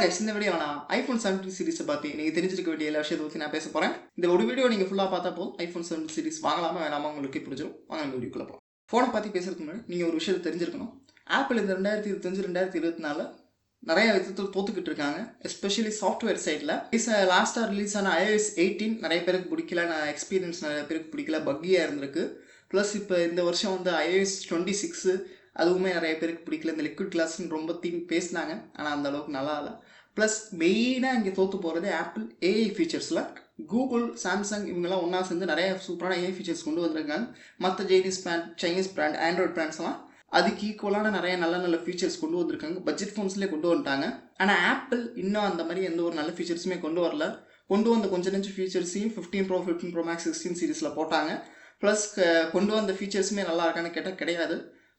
Guys, இந்த video நான் iPhone 17 சீரிஸை பற்றி நீங்கள் தெரிஞ்சிருக்க வேண்டிய எல்லா விஷயத்தை பற்றி நான் பேச போகிறேன். இந்த ஒரு வீடியோ நீங்கள் ஃபுல்லாக பார்த்தா போதும் ஐஃபோன் 17 சீரிஸ் வாங்கலாமா வேணாமா உங்களுக்கு புரிஞ்சிடும். வாங்க இந்த வீடியோக்குள்ள போகலாம். ஃபோனை பற்றி பேசுறதுக்கு முன்னாடி நீங்கள் ஒரு விஷயத்தை தெரிஞ்சிருக்கணும். ஆப்பிள் இந்த 2025-2024 நிறைய விதத்தில் தோத்துக்கிட்டு இருக்காங்க. எஸ்பெஷலி சாஃப்ட்வேர் சைடில் லாஸ்ட்டாக ரிலீஸ் ஆன iOS 18 நிறைய பேருக்கு பிடிக்கல, நான் எக்ஸ்பீரியன்ஸ் நிறைய பேருக்கு பிடிக்கல, பக்கியாக இருந்திருக்கு. ப்ளஸ் இப்போ இந்த வருஷம் வந்து iOS 26 அதுவுமே நிறைய பேருக்கு பிடிக்கல. இந்த லிக்விட் கிளாஸ்ன்னு ரொம்ப பேசினாங்க, ஆனால் அந்த அளவுக்கு நல்லா இல்லை. ப்ளஸ் மெயினாக இங்கே தோற்று போகிறது ஆப்பிள் ஏஐ ஃபீச்சர்ஸில். கூகுள், சாம்சங் இவங்கெல்லாம் ஒன்றா சேர்ந்து நிறைய சூப்பரான ஏஐ ஃபீச்சர்ஸ் கொண்டு வந்திருக்காங்க. மற்ற சைனீஸ் பிராண்ட் ஆண்ட்ராய்ட் பிராண்ட்ஸ்லாம் அதுக்கு ஈக்குவலான நிறைய நல்ல ஃபீச்சர்ஸ் கொண்டு வந்திருக்காங்க. பட்ஜெட் ஃபோன்ஸ்லேயே கொண்டு வந்துட்டாங்க. ஆனால் ஆப்பிள் இன்னும் அந்த மாதிரி எந்த ஒரு நல்ல ஃபீச்சர்ஸுமே கொண்டு வரல. கொண்டு வந்த கொஞ்சம் நெஞ்சு ஃபீச்சர்ஸையும் 15 Pro Max 16 சீரீஸில் போட்டாங்க. ப்ளஸ் கொண்டு வந்த ஃபீச்சர்ஸுமே நல்லா இருக்கான்னு கேட்டால் கிடையாது.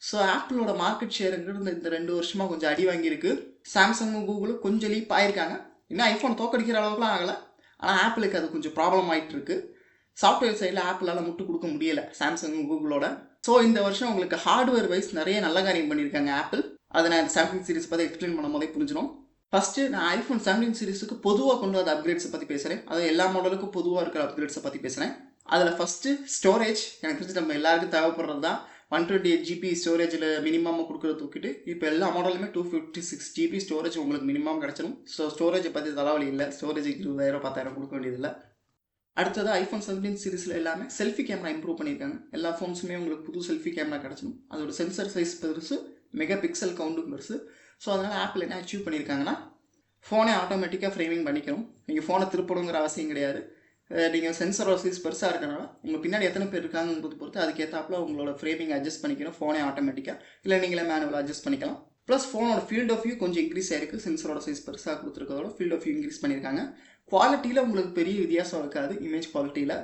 ஸோ ஆப்பிளோட மார்க்கெட் ஷேருங்கிறது இந்த 2 வருஷமாக கொஞ்சம் அடி வாங்கியிருக்கு. சாம்சங்கும் கூகுளும் கொஞ்சம் லீப் ஆயிருக்காங்க. இன்னும் ஐஃபோன் தோக்கடிக்கிற அளவுக்குலாம் ஆகலை, ஆனால் ஆப்பிளுக்கு அது கொஞ்சம் ப்ராப்ளம் ஆகிட்டு இருக்கு. சாஃப்ட்வேர் சைடில் ஆப்பிளால் முட்டு கொடுக்க முடியலை சாம்சங்கும் கூகுளோட. ஸோ இந்த வருஷம் உங்களுக்கு ஹார்ட்வேர் வைஸ் நிறைய நல்ல காரியம் பண்ணியிருக்காங்க ஆப்பிள். அதை நான் இந்த 17 சீரிஸ் பற்றி எக்ஸ்பிளைன் பண்ணும் போதே புரிஞ்சிடும். ஃபஸ்ட்டு நான் ஐஃபோன் 17 சீரிஸுக்கு பொதுவாக கொண்டு வந்த அப்கிரேட்ஸை பற்றி பேசுகிறேன். அது எல்லா மாடலுக்கும் பொதுவாக இருக்கிற அப்கிரேட்ஸை பற்றி பேசுகிறேன். அதில் ஃபஸ்ட்டு ஸ்டோரேஜ். எனக்கு தெரிஞ்சு நம்ம எல்லாருக்கும் தேவைப்படுறது தான். 128 GB ஸ்டோரேஜில் மினிமம் கொடுக்குறத தூக்கிட்டு இப்போ எல்லா மாடலுமே 256 GB ஸ்டோரேஜ் உங்களுக்கு மினிமம் கிடச்சிடும். ஸோ ஸ்டோரேஜை பற்றி தலைவலி இல்லை. ஸ்டோரேஜுக்கு 20,000-10,000 கொடுக்க வேண்டியதில்லை. அடுத்தது ஐஃபோன் 17 சீரிஸில் எல்லாமே செல்ஃபி கேமரா இம்ப்ரூவ் பண்ணியிருக்காங்க. எல்லா ஃபோன்ஸுமே உங்களுக்கு புது செல்ஃபி கேமரா கிடச்சிடும். அதோட சென்சர் சைஸ் பெருசு, மெகா பிக்சல் கவுண்ட்டும் பெருசு. ஸோ அதனால் ஆப்பிள் என்ன அச்சீவ் பண்ணியிருக்காங்கன்னா, ஃபோனை ஆட்டோமேட்டிக்காக ஃப்ரேமிங் பண்ணிக்கணும். நீங்கள் ஃபோனை திருப்பணுங்கிற அவசியம் கிடையாது. நீங்கள் சென்சரோட சைஸ் பெருசாக இருக்கிறனால உங்கள் பின்னாடி எத்தனை பேர் இருக்காங்கிறது பொறுத்து அதுக்கேற்றாப்புல உங்களோட ஃப்ரேமிங் அட்ஜஸ்ட் பண்ணிக்கணும். ஃபோனே ஆட்டோமேட்டிக்காக இல்லை நீங்களே மேனுவலாக அட்ஜஸ்ட் பண்ணிக்கலாம். ப்ளஸ் ஃபோனோட ஃபீல்ட் ஆஃப் வியூ கொஞ்சம் இன்க்ரீஸ் ஆயிருக்கு. சென்சரோட சைஸ் பெருசாக கொடுத்துருக்கதோட ஃபீல்ட் ஆஃப் வியூ இன்க்ரீஸ் பண்ணியிருக்காங்க. குவாலிட்டியில் உங்களுக்கு பெரிய வித்தியாசம் இருக்காது இமேஜ் குவாலிட்டியில்.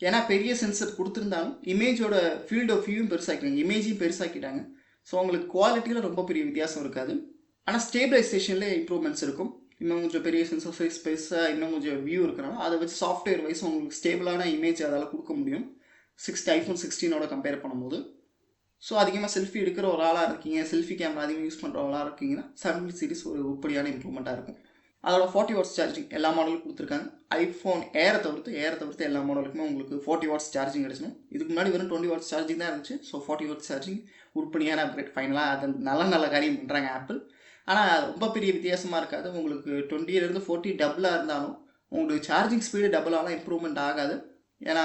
ஏன்னா பெரிய சென்சர் கொடுத்துருந்தாலும் இமேஜோட ஃபீல்ட் ஆஃப் வியூவும் பெருசாக்கிட்டாங்க, இமேஜையும் பெருசாக்கிட்டாங்க. ஸோ உங்களுக்கு குவாலிட்டியில் ரொம்ப பெரிய வித்தியாசம் இருக்காது. ஆனால் ஸ்டேபிளைசேஷன்லேயே இம்ப்ரூவ்மெண்ட்ஸ் இருக்கும். இன்னும் கொஞ்சம் பெரிய சென்சர் சைஸ் பெருசாக இன்னும் கொஞ்சம் வியூ இருக்கிறனால அதை வச்சு சாஃப்ட்வேர் வைஸ் உங்களுக்கு ஸ்டேபிளான இமேஜ் அதால் கொடுக்க முடியும் ஐஃபோன் 16 கம்பேர் பண்ணும்போது. ஸோ அதிகமாக செல்ஃபி எடுக்கிற ஒரு ஆளாக இருக்கீங்க, செல்ஃபி கேமரா அதிகமாக யூஸ் பண்ணுற ஆளாக இருக்கீங்கன்னா 17 சீரிஸ் ஒரு உருப்படியான இம்ப்ரூவ்மெண்ட்டாக இருக்கும். அதோட 40 வாட்ஸ் சார்ஜிங் எல்லா மாடலுக்கும் கொடுத்துருக்காங்க. ஐஃபோன் ஏரை தவிர்த்து எல்லா மாடலுக்குமே உங்களுக்கு 40 வாட்ஸ் சார்ஜிங் கிடச்சிடும். இதுக்கு முன்னாடி வெறும் 20 வாட்ஸ் சார்ஜிங் தான் இருந்துச்சு. ஸோ 40 வாட்ஸ் சார்ஜிங் உருப்படியான அப்கிரேட். ஃபைனலாக அது நல்ல காரியம் பண்ணுறாங்க ஆப்பிள். ஆனால் ரொம்ப பெரிய வித்தியாசமாக இருக்காது. உங்களுக்கு 20 40 டபுளாக இருந்தாலும் உங்களுக்கு சார்ஜிங் ஸ்பீடு டபுளாலாம் இம்ப்ரூவ்மெண்ட் ஆகாது. ஏன்னா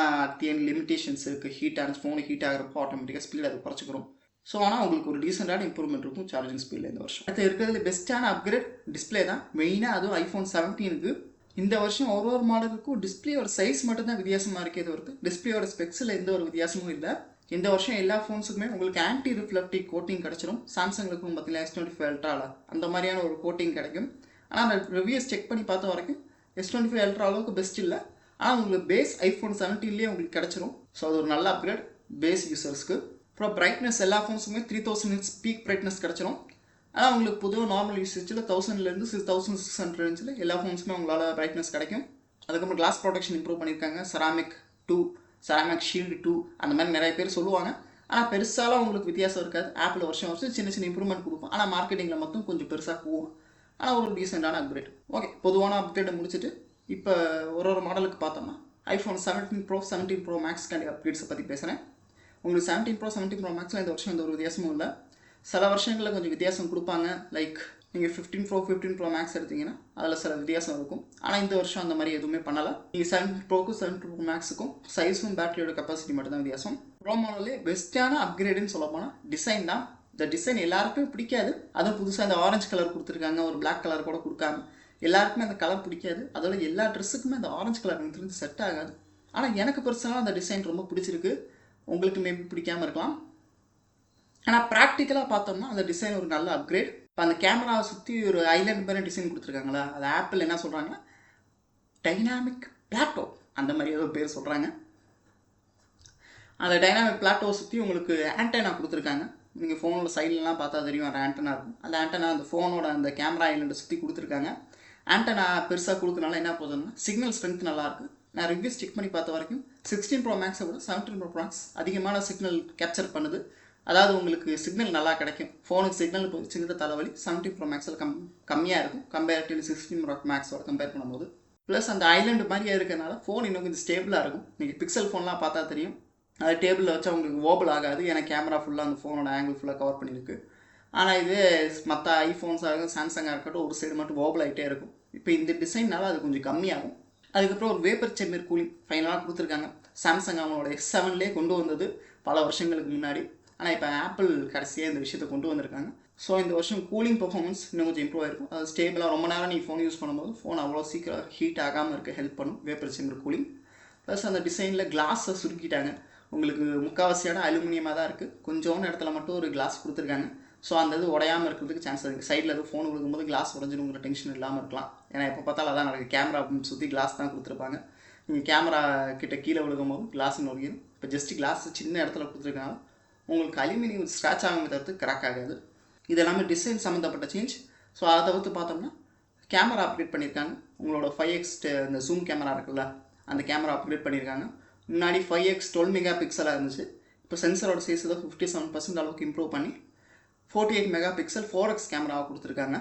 லிமிடேஷன்ஸ் இருக்குது. ஃபோனு ஹீட் ஆகிறப்போ ஆட்டோமேட்டிக்காக ஸ்பீடு அது குறைச்சிக்கிறோம். ஸோ ஆனால் உங்களுக்கு ஒரு டீசெண்டான இம்ப்ரூவ்மெண்ட் இருக்கும் சார்ஜிங் ஸ்பீடில் இந்த வருஷம். அடுத்து இருக்கிறது பெஸ்ட்டான அப்கிரேட் டிஸ்பிளே தான். மெயினாக அதுவும் ஐஃபோன் 17க்கு இந்த வருஷம் ஒரு மாடலுக்கும் டிஸ்பிளேயோட சைஸ் மட்டும்தான் வித்தியாசமாக இருக்கே தவிர்த்து டிஸ்பிளேயோட ஸ்பெக்ஸில் எந்த ஒரு வித்தியாசமும் இல்லை. இந்த வருஷம் எல்லா ஃபோன்ஸுக்குமே உங்களுக்கு ஆன்டி ரிஃப்ளெக்டிவ் கோட்டிங் கிடச்சிடும். சாம்சங்குக்கும் பார்த்தீங்கன்னா S25 அல்ட்ராவில் அந்த மாதிரியான ஒரு கோட்டிங் கிடைக்கும். ஆனால் அந்த ரிவ்யூஸ் செக் பண்ணி பார்த்த வரைக்கும் S25 அல்ட்ரா அளவுக்கு பெஸ்ட் இல்லை. ஆனால் உங்களுக்கு பேஸ் ஐஃபோன் 17லேயே உங்களுக்கு கிடச்சிரும். ஸோ அது ஒரு நல்ல அப்கிரேட் பேஸ் யூசர்ஸ்க்கு. அப்புறம் பிரைட்னஸ் எல்லா ஃபோன்ஸுக்குமே 3000 nits பீக் பிரைட்னஸ் கிடச்சிரும். ஆனால் உங்களுக்கு பொதுவாக நார்மல் யூசேஜில் 1000லேருந்து 1600 ரேஞ்சில் எல்லா ஃபோன்ஸுமே உங்களால் பிரைட்னஸ் கிடைக்கும். அதுக்கப்புறம் கிளாஸ் ப்ரொடெக்ஷன் இம்ப்ரூவ் பண்ணியிருக்காங்க. செராமிக் ஷீல்டு 2 அந்த மாதிரி நிறைய பேர் சொல்லுவாங்க. ஆனால் பெருசாலாம் உங்களுக்கு வித்தியாசம் இருக்காது. ஆப்பிள் வருஷம் சின்ன இம்ப்ரூவ்மெண்ட் கொடுப்போம். ஆனால் மார்க்கெட்டிங்கில் மட்டும் கொஞ்சம் பெருசாக போகும். ஆனால் ஒரு டீசெண்டான அப்கிரேட். ஓகே, பொதுவான அப்கிரேட்டை முடிச்சுட்டு இப்போ ஒரு மாடலுக்கு பார்த்தோம்னா ஐஃபோன் 17 Pro 17 Pro Max அப்கிரேட்ஸை பற்றி பேசுகிறேன். உங்களுக்கு 17 Pro 17 Pro Maxல இந்த வருஷம் எந்த ஒரு வித்தியாசமும் இல்லை. சில வருஷங்களில் கொஞ்சம் வித்தியாசம் கொடுப்பாங்க. லைக் நீங்கள் 15 Pro Max எடுத்தீங்கன்னா அதில் சில வித்தியாசம் இருக்கும். ஆனால் இந்த வருஷம் அந்த மாதிரி எதுவுமே பண்ணலை. நீங்கள் 17 Proக்கும் 17 Pro Maxக்கும் சைஸும் பேட்டரியோட கெப்பாசிட்டி மட்டும் தான் வித்தியாசம். ப்ரோ மாடலே பெஸ்ட்டான அப்கிரேடுன்னு சொல்ல போனால் டிசைன் தான். இந்த டிசைன் எல்லாருக்குமே பிடிக்காது. அதுவும் புதுசாக இந்த ஆரஞ்சு கலர் கொடுத்துருக்காங்க, ஒரு பிளாக் கலர் கூட கொடுக்காம. எல்லாருக்குமே அந்த கலர் பிடிக்காது. அதோட எல்லா ட்ரெஸ்ஸுக்குமே அந்த ஆரஞ்சு கலர் எனக்கு தெரிஞ்சு செட் ஆகாது. ஆனால் எனக்கு பர்சனலாக அந்த டிசைன் ரொம்ப பிடிச்சிருக்கு. உங்களுக்கு மேபி பிடிக்காமல் இருக்கலாம். ஆனால் ப்ராக்டிக்கலாக பார்த்தோம்னா அந்த டிசைன் ஒரு நல்ல அப்கிரேட். இப்போ அந்த கேமராவை சுற்றி ஒரு ஐலேண்ட் மாதிரி டிசைன் கொடுத்துருக்காங்களா, அது ஆப்பிள் என்ன சொல்கிறாங்கன்னா டைனாமிக் பிளாட்டோ அந்த மாதிரி ஏதோ பேர் சொல்கிறாங்க. அந்த டைனாமிக் பிளாட்டோவை சுற்றி உங்களுக்கு ஆண்டனா கொடுத்துருக்காங்க. நீங்கள் ஃபோனோட சைட்லலாம் பார்த்தா தெரியும் ஒரு ஆண்டனா இருக்கும். அந்த ஆண்டனா அந்த ஃபோனோட அந்த கேமரா ஐலேண்டை சுற்றி கொடுத்துருக்காங்க. ஆண்டனா பெருசாக கொடுத்தனால என்ன போகுதுன்னா சிக்னல் ஸ்ட்ரென்த் நல்லாயிருக்கு. நான் ரிவ்யூஸ் செக் பண்ணி பார்த்த வரைக்கும் 16 Pro Maxை விட 17 Pro Max அதிகமான சிக்னல் கேப்சர் பண்ணுது. அதாவது உங்களுக்கு சிக்னல் நல்லா கிடைக்கும். ஃபோனுக்கு சிக்னல் போச்சுங்கிற தலைவலி 17 ப்ரோ மேக்ஸில் கம்மியாக இருக்கும் கம்பேரிட்டிவ் 16 ப்ரோ மேக்ஸோட கம்பேர் பண்ணும்போது. ப்ளஸ் அந்த ஐலாண்டு மாதிரியே இருக்கிறனால ஃபோன் இன்னும் கொஞ்சம் ஸ்டேபிளாக இருக்கும். நீங்கள் பிக்சல் ஃபோன்லாம் பார்த்தா தெரியும், அது டேபிளில் வச்சா உங்களுக்கு ஓபல் ஆகாது, ஏன்னா கேமரா ஃபுல்லாக அந்த ஃபோனோட ஆங்கிள் ஃபுல்லாக கவர் பண்ணியிருக்கு. ஆனால் இது மற்ற ஐஃபோன்ஸாக சாம்சங்காக இருக்கட்டும் ஒரு சைடு மட்டும் ஓபல் ஆகிட்டே இருக்கும். இப்போ இந்த டிசைன்னால அது கொஞ்சம் கம்மியாகும். அதுக்கப்புறம் ஒரு வேப்பர் சேம்பர் கூலிங் ஃபைனலாக கொடுத்துருக்காங்க. சாம்சங் அவங்களோட S7லேயே கொண்டு வந்தது பல வருஷங்களுக்கு முன்னாடி. ஆனால் இப்போ ஆப்பிள் கடைசியாக இந்த விஷயத்தை கொண்டு வந்திருக்காங்க. ஸோ இந்த வருஷம் கூலிங் பர்ஃபார்மன்ஸ் இன்னும் கொஞ்சம் இம்ப்ரூவ் ஆயிருக்கும். அது ஸ்டேபிளாக ரொம்ப நேரம் நீங்கள் ஃபோன் யூஸ் பண்ணும்போது ஃபோன் அவ்வளோ சீக்கிரம் ஹீட் ஆகாமல் இருக்க ஹெல்ப் பண்ணும் வேப்பர் சேம்பர் கூலிங். ப்ளஸ் அந்த டிசைனில் கிளாஸை சுருக்கிட்டாங்க. உங்களுக்கு முக்கால்வாசியான அலுமினியமாக தான் இருக்குது, கொஞ்சோன்னு இடத்துல மட்டும் ஒரு கிளாஸ் கொடுத்துருக்காங்க. ஸோ அந்த இது உடையாமல் இருக்கிறதுக்கு சான்ஸ் இருக்குது. சைடில் எதுவும் ஃபோன் கொடுக்கும்போது கிளாஸ் உடஞ்சிடுங்கிற டென்ஷன் இல்லாமல் இருக்கலாம். ஏன்னா எப்போ பார்த்தாலும் அதான் நடக்குது, கேமரா சுற்றி கிளாஸ் தான் கொடுத்துருப்பாங்க. நீங்கள் கேமரா கிட்ட கீழே விழுகும் போது கிளாஸ் நொறுங்கிடும். இப்போ ஜஸ்ட் கிளாஸ் சின்ன இடத்துல கொடுத்துருக்கனால உங்களுக்கு அலுமினியம் ஸ்க்ராட்ச் ஆகாமல் தவிர்த்து கிராக் ஆகாது. இது எல்லாமே டிசைன் சம்மந்தப்பட்ட சேஞ்ச். ஸோ அதை தவிர்த்து பார்த்தோம்னா கேமரா அப்கிரேட் பண்ணியிருக்காங்க. உங்களோட 5x இந்த ஜூம் கேமரா இருக்குல்ல, அந்த கேமரா அப்கிரேட் பண்ணியிருக்காங்க. முன்னாடி 5x 12 மெகா பிக்சலாக இருந்துச்சு. இப்போ சென்சரோட சைஸ் தான் 57% அளவுக்கு இம்ப்ரூவ் பண்ணி 48 மெகா பிக்சல் 4x கேமராவை கொடுத்துருக்காங்க.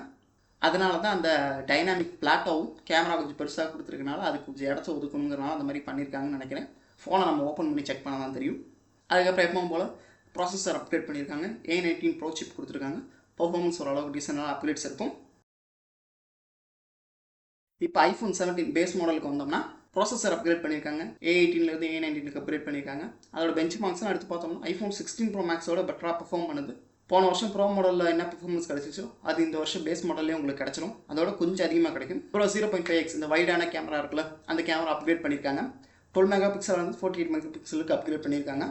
அதனால தான் அந்த டைனாமிக் பிளாட்டாவும் கேமரா கொஞ்சம் பெருசாக கொடுத்துருக்கனால அதுக்கு கொஞ்சம் இடத்த ஒதுக்கணுங்கிறனால அந்த மாதிரி பண்ணியிருக்காங்கன்னு நினைக்கிறேன். ஃபோனை நம்ம ஓப்பன் பண்ணி செக் பண்ண தான் தெரியும். அதுக்கப்புறம் எப்பவும் போல் ப்ராசஸர் அப்கிரேட் பண்ணியிருக்காங்க. A19 ப்ரோ சிப் கொடுத்துருக்காங்க. பர்ஃபார்மன்ஸ் ஓரளவுக்கு டீசெண்டான அப்கிரேட்ஸ் இருக்கும். இப்போ iPhone 17 பேஸ் மாடலுக்கு வந்தோம்னா ப்ராசஸர் அப்கிரேட் பண்ணியிருக்காங்க. A18லேருந்து A19க்கு அப்கிரேட் பண்ணியிருக்காங்க. அதோட பெஞ்ச் மார்க்ஸ்லாம் எடுத்து பார்த்தோம்னா iPhone 16 ப்ரோ மேக்ஸோட பெட்டராக பர்ஃபார்ம் பண்ணுது. போன வருஷம் ப்ரோ மாடலில் என்ன பர்ஃபார்மன்ஸ் கிடச்சிச்சோ அது இந்த வருஷம் பேஸ் மாடல்லே உங்களுக்கு கிடச்சிடும். அதோட கொஞ்சம் அதிகமாக கிடைக்கும். அப்புறம் 0.5x இந்த வைடான கேமரா இருக்குல்ல, அந்த கேமரா அப்கிரேட் பண்ணியிருக்காங்க. 12 மெகா பிக்சல் வந்து 48 மெகா பிக்சலுக்கு அப்கிரேட் பண்ணியிருக்காங்க.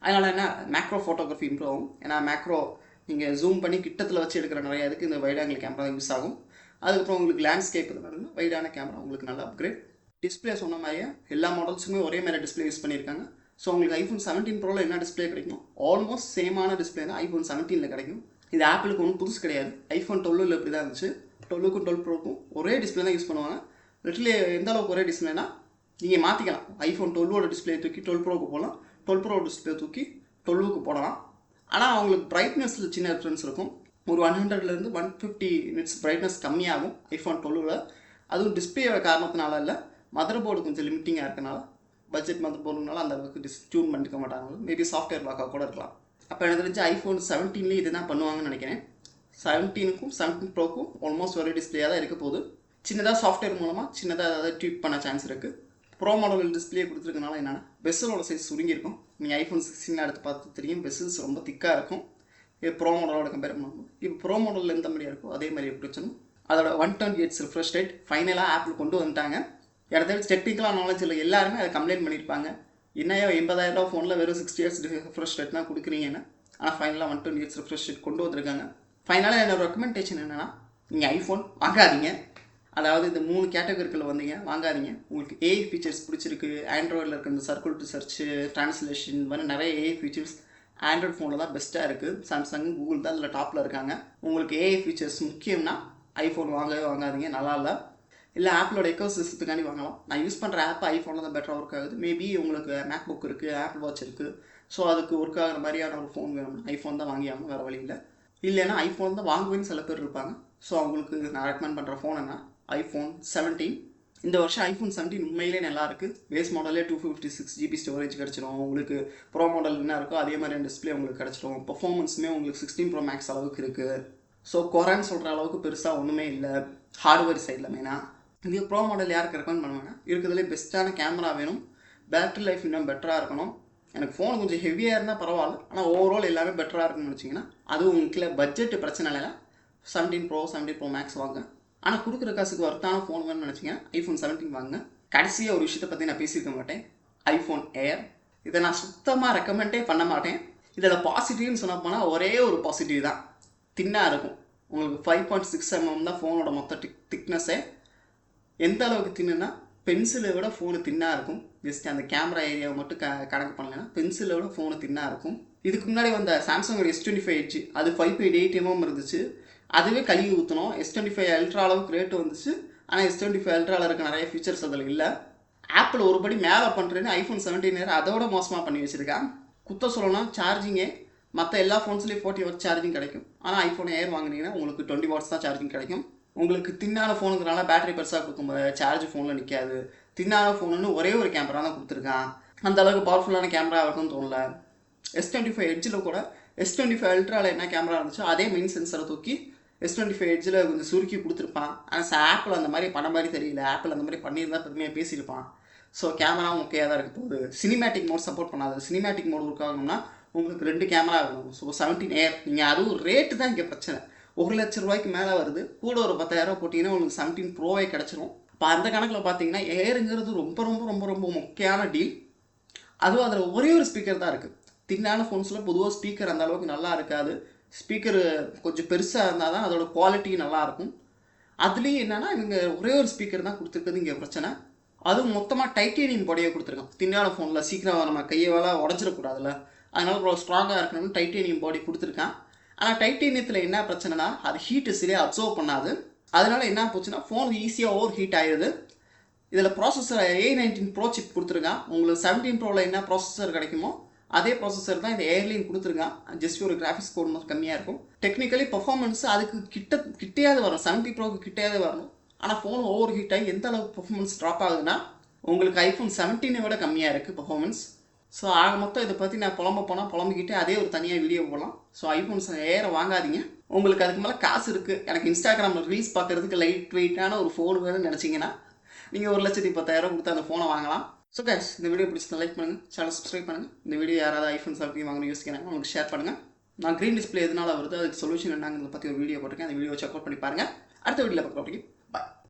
அதனால் என்ன மேக்ரோ ஃபோட்டோகிராஃபி இம்ப்ரூவ் ஆகும். ஏன்னா மேக்ரோ நீங்கள் ஜூம் பண்ணி கிட்டத்தில் வச்சு எடுக்கிற நிறையா இதுக்கு இந்த வைட் ஆங்கிள் கேமரா யூஸ் ஆகும். அதுக்கப்புறம் உங்களுக்கு லேண்ட்ஸ்கேப் இருந்தாலும் வைடான கேமரா உங்களுக்கு நல்லா அப்கிரேட். டிஸ்பிளே சொன்ன மாதிரியே எல்லா மாடல்ஸுமே ஒரே மாதிரி டிஸ்பிளே யூஸ் பண்ணியிருக்காங்க. ஸோ உங்களுக்கு iPhone 17 ப்ரோவில் என்ன டிஸ்பிளே கிடைக்கும், ஆல்மோஸ்ட் சேமான டிஸ்பிளே தான் iPhone 17ல் கிடைக்கும். இது ஆப்பிளுக்கு ஒன்றும் புதுசு கிடையாது. iPhone 12ல் இப்படி தான் இருந்துச்சு. 12க்கும் 12 ப்ரோக்கும் ஒரே டிஸ்பிளே தான் யூஸ் பண்ணுவாங்க. லிட்டர்லி எந்த அளவுக்கு ஒரே டிஸ்பிளேனா நீங்கள் மாற்றிக்கலாம். iPhone 12ஓட டிஸ்பிளே தூக்கி 12 ப்ரோக்கு போடலாம், 12 ப்ரோ டிஸ்பிளே தூக்கி 12க்கு போடலாம். ஆனால் அவங்களுக்கு பிரைட்னஸில் சின்ன டிஃப்ரென்ஸ் இருக்கும். ஒரு 100லேருந்து 150 நிட்ஸ் பிரைட்னஸ் கம்மியாகும் iPhone 12ல். அதுவும் டிஸ்பிளேயோட காரணத்தினால இல்லை, மதர் போர்டு கொஞ்சம் லிமிட்டிங்காக இருக்கனால, பட்ஜெட் மதர் போர்டுனால அந்த அளவுக்கு டியூன் பண்ணிக்க மாட்டாங்க. மேபி சாஃப்ட்வேர் லாக்காக கூட இருக்கலாம். அப்போ எனக்கு தெரிஞ்சு iPhone 17லேயும் இது தான் பண்ணுவாங்கன்னு நினைக்கிறேன். 17க்கும் 17 ப்ரோக்கும் ஆல்மோஸ்ட் ஒரே டிஸ்பிளேயாக தான் இருக்க போகுது. சின்னதாக சாஃப்ட்வேர் மூலமாக சின்னதாக ஏதாவது ட்வீட் பண்ண சான்ஸ் இருக்குது. ப்ரோ மாடல் டிஸ்பிளே கொடுத்துருக்கனால என்னென்னா பெசலோட சைஸ் சுருங்கியிருக்கும். நீங்கள் iPhone 16 எடுத்து பார்த்து தெரியும், பெசல்ஸ் ரொம்ப திக்காக இருக்கும். இப்போ ப்ரோ மாடலோட கம்பேர் பண்ணும்போது இப்போ ப்ரோ மாடலில் எந்த மாதிரியாக இருக்கோ அதே மாதிரி எப்படி வச்சணும். அதோட 128 ரிஃப்ரெஷ் ரேட் ஃபைனலாக ஆப்பிள் கொண்டு வந்துட்டாங்க. இடத்துல டெக்னிக்கலாக நாலேஜ் இல்லை எல்லாருமே அதை கம்ப்ளைண்ட் பண்ணியிருப்பாங்க. என்னையோ 80,000 ஃபோனில் வெறும் 60 Hz ரிஃப்ரெஷ் ரேட் தான் கொடுக்குறீங்கன்னு. ஆனால் ஃபைனலாக 128 ரிஃப்ரெஷ் ரேட் கொண்டு வந்திருக்காங்க. ஃபைனலாக என்னோட ரெக்கமெண்டேஷன் என்னென்னா, நீங்கள் ஐஃபோன் வாங்காதீங்க. அதாவது இந்த 3 கேட்டகரிக்குள்ள வந்தீங்க வாங்காதீங்க. உங்களுக்கு AI ஃபீச்சர்ஸ் பிடிச்சிருக்கு, ஆண்ட்ராய்டில் இருக்க இந்த சர்க்கிள் டு சர்ச்சு, ட்ரான்ஸ்லேஷன் இந்த மாதிரி நிறைய AI ஃபீச்சர்ஸ் ஆண்ட்ராய்ட் ஃபோனில் தான் பெஸ்ட்டாக இருக்குது. சாம்சங் கூகுள் தான் அதில் டாப்பில் இருக்காங்க. உங்களுக்கு AI ஃபீச்சர்ஸ் முக்கியம்னா ஐஃபோன் வாங்கவே வாங்காதீங்க, நல்லா இல்லை. இல்லை ஆப்பிளோட எக்கோ சிஸ்டத்துக்காண்டி வாங்கலாம். நான் யூஸ் பண்ணுற ஆப் ஐஃபோனில் தான் பெட்டராக ஒர்க் ஆகுது. மேபி உங்களுக்கு மேக்புக் இருக்குது, ஆப்பிள் வாட்ச் இருக்குது. ஸோ அதுக்கு ஒர்க் ஆகிற மாதிரியான ஒரு ஃபோன் வேணும்னா ஐஃபோன் தான் வாங்கி ஆகணும், வேறு வழி இல்லை. இல்லைன்னா ஐஃபோன் தான் வாங்குவேன்னு சில பேர் இருப்பாங்க. ஸோ அவங்களுக்கு நான் ரெக்கமெண்ட் பண்ணுற ஃபோன் என்ன, iPhone 17. இந்த வருஷம் iPhone 17 உண்மையிலே நல்லா இருக்குது. பேஸ் மாடலே 256 GB ஸ்டோரேஜ் கிடச்சிடும். உங்களுக்கு ப்ரோ மாடல் என்ன இருக்கோ அதே மாதிரி டிஸ்பிளே உங்களுக்கு கிடச்சிடும். பர்ஃபார்மன்ஸுமே உங்களுக்கு 16 Pro Max அளவுக்கு இருக்குது. ஸோ குறைன்னு சொல்கிற அளவுக்கு பெருசாக ஒன்றுமே இல்லை ஹார்ட்வேர் சைடில். மெயினாக இது ப்ரோ மாடல் யாருக்கு ரெக்கமெண்ட் பண்ணுவேன்னா, இருக்கிறதுலே பெஸ்ட்டான கேமரா வேணும், பேட்டரி லைஃப் இன்னும் பெட்டராக இருக்கணும். எனக்கு ஃபோன் கொஞ்சம் ஹெவியாக இருந்தால் பரவாயில்ல, ஆனால் ஓவரால் எல்லாமே பெட்டராக இருக்குன்னு நினச்சிங்கன்னா அதுவும் உங்களுக்கு பட்ஜெட் பிரச்சனை இல்லை. 17 Pro 17 Pro Max வாங்க. ஆனால் கொடுக்குற காசுக்கு ஒர்த்தான ஃபோன் வேணும்னு நினச்சிங்கன்னா iPhone 17 வாங்க. கடைசியாக ஒரு விஷயத்தை பற்றி நான் பேசியிருக்க மாட்டேன், iPhone Air. இதை நான் சுத்தமாக ரெக்கமெண்டே பண்ண மாட்டேன். இதில் பாசிட்டிவ்னு சொன்ன போனால் ஒரே ஒரு பாசிட்டிவ் தான், தின்னாக இருக்கும். உங்களுக்கு 5.6 mm தான் ஃபோனோட மொத்த திக்னஸ்ஸே. எந்த அளவுக்கு தின்னுன்னா பென்சிலை விட ஃபோனு தின்னாக இருக்கும். ஜஸ்ட் அந்த கேமரா ஏரியாவை மட்டும் கணக்கு பண்ணலைன்னா பென்சிலை விட ஃபோனு தின்னாக இருக்கும். இதுக்கு முன்னாடி வந்த சாம்சங்கோட S25 Edge அது 5.8 mm இருந்துச்சு. அதுவே கழுவி ஊற்றணும். S25 Ultra அளவுக்கு ரேட்டு வந்துச்சு. ஆனால் S25 Ultraவில் இருக்க நிறைய ஃபீச்சர்ஸ் அதில் இல்லை. ஆப்பிள் ஒருபடி மேலே பண்ணுறேன்னு iPhone 17 அதோட மோசமாக பண்ணி வச்சுருக்கான். குத்த சொல்லலாம், சார்ஜிங்கே மற்ற எல்லா ஃபோன்ஸ்லேயும் 40 வாட்ஸ் சார்ஜிங் கிடைக்கும். ஆனால் ஐஃபோன் ஏர் வாங்கினீங்கன்னா உங்களுக்கு 20 வாட்ஸ் தான் சார்ஜிங் கிடைக்கும். உங்களுக்கு தின்னான ஃபோனுங்கிறனால பேட்டரி பெருசாக கொடுக்கும்போது சார்ஜ் ஃபோனில் நிற்காது. தின்னான ஃபோனுன்னு ஒரே ஒரு கேமரா தான் கொடுத்துருக்கான். அந்த அளவுக்கு பவர்ஃபுல்லான கேமரா இருக்கும்னு தோணல. S25 எட்ஜில் கூட S25 அல்ட்ராவில் என்ன கேமரா இருந்துச்சோ அதே மெயின் சென்சரை தூக்கி S25 எட்ஜில் கொஞ்சம் சுருக்கி கொடுத்துருப்பான். ஆனால் ஆப்பிள் அந்த மாதிரி பண்ண மாதிரி தெரியல. ஆப்பிள் அந்த மாதிரி பண்ணியிருந்தா பெருமையாக பேசியிருப்பான். ஸோ கேமராவும் ஓகேயாக தான் இருக்க போகுது. சினிமேட்டிக் மோட் சப்போர்ட் பண்ணாது. சினிமேட்டிக் மோட் ஒர்க் ஆகணும்னா உங்களுக்கு 2 கேமரா வேணும். ஸோ 17 ஏர் நீங்கள் அதுவும் ரேட்டு தான் இங்கே பிரச்சனை. 1 லட்ச ரூபாய்க்கு மேலே வருது. கூட ஒரு 10,000 போட்டிங்கன்னா உங்களுக்கு 17 ப்ரோவே கிடச்சிரும். இப்போ அந்த கணக்கில் பார்த்தீங்கன்னா ஏருங்கிறது ரொம்ப ரொம்ப ரொம்ப ரொம்ப முக்கியமான டீல். அதுவும் அதில் ஒரே ஒரு ஸ்பீக்கர் தான் இருக்குது. தின்னான ஃபோன்ஸில் பொதுவாக ஸ்பீக்கர் அந்த அளவுக்கு நல்லா இருக்காது. ஸ்பீக்கர் கொஞ்சம் பெருசாக இருந்தால் தான் அதோட குவாலிட்டி நல்லாயிருக்கும். அதுலேயும் என்னென்னா இவங்க ஒரே ஒரு ஸ்பீக்கர் தான் கொடுத்துருக்குது இங்கே பிரச்சனை. அதுவும் மொத்தமாக டைட்டேனியம் பாடியை கொடுத்துருக்கோம். தின்னான ஃபோனில் சீக்கிரம் நம்ம கையை வேலை உடஞ்சிடக்கூடாதுல்ல, அதனால ரொம்ப ஸ்ட்ராங்காக இருக்கணும்னு டைட்டேனியம் பாடி கொடுத்துருக்கான். ஆனால் டைட்டேனியத்தில் என்ன பிரச்சனைனா அது ஹீட்டு சரியாக அப்சர்வ் பண்ணாது. அதனால என்ன போச்சுன்னா ஃபோன் ஈஸியாக ஓவர் ஹீட் ஆயிடுது. இதில் ப்ராசஸர் A19 ப்ரோ சிப் கொடுத்துருக்கான். உங்களுக்கு 17 ப்ரோவில் என்ன ப்ராசஸர் கிடைக்குமோ அதே ப்ராசஸர் தான் இந்த ஏர்லையும் கொடுத்துருக்கான். ஜஸ்ட் ஒரு கிராஃபிக்ஸ் கோட் மட்டும் கம்மியாக இருக்கும். டெக்னிக்கலி பர்ஃபார்மன்ஸ் அதுக்கு கிட்டையாவது வரும். 70 ப்ரோக்கு கிட்டையாவது வரணும். ஆனால் ஃபோன் ஓவர் ஹீட் ஆகி எந்த அளவுக்கு பர்ஃபார்மன்ஸ் ட்ராப் ஆகுதுன்னா உங்களுக்கு iPhone 17 விட கம்மியாக இருக்குது பர்ஃபார்மன்ஸ். ஸோ ஆக மொத்தம் இதை பற்றி நான் புலம்பிக்கிட்டே அதே ஒரு தனியாக வீடியோ போடலாம். ஸோ ஐஃபோன்ஸ் ஏற வாங்காதீங்க. உங்களுக்கு அதுக்கு மேலே காசு இருக்குது, எனக்கு இன்ஸ்டாகிராமில் ரீல்ஸ் பார்க்குறதுக்கு லைட் வெயிட்டான ஒரு ஃபோன் வேணும்னு நினச்சிங்கன்னா நீங்கள் 1,10,000 கொடுத்து அந்த ஃபோனை வாங்கலாம். ஸோ கைஸ், இந்த வீடியோ பிடிச்சா லைக் பண்ணுங்கள், சேனல் சப்ஸ்கிரைப் பண்ணுங்கள். இந்த வீடியோ யாராவது ஐஃபோன் 17 வாங்கணும் யோசிக்கிறாங்க உங்களுக்கு ஷேர் பண்ணுங்கள். நான் க்ரீன் டிஸ்பிளே எதனால வருது அதுக்கு சொல்யூஷன் என்னங்கிறத பற்றி ஒரு வீடியோ போட்டிருக்கேன். அந்த வீடியோ செக் அவுட் பண்ணி பாருங்கள். அடுத்த வீடியோவில் பார்க்குறோம்.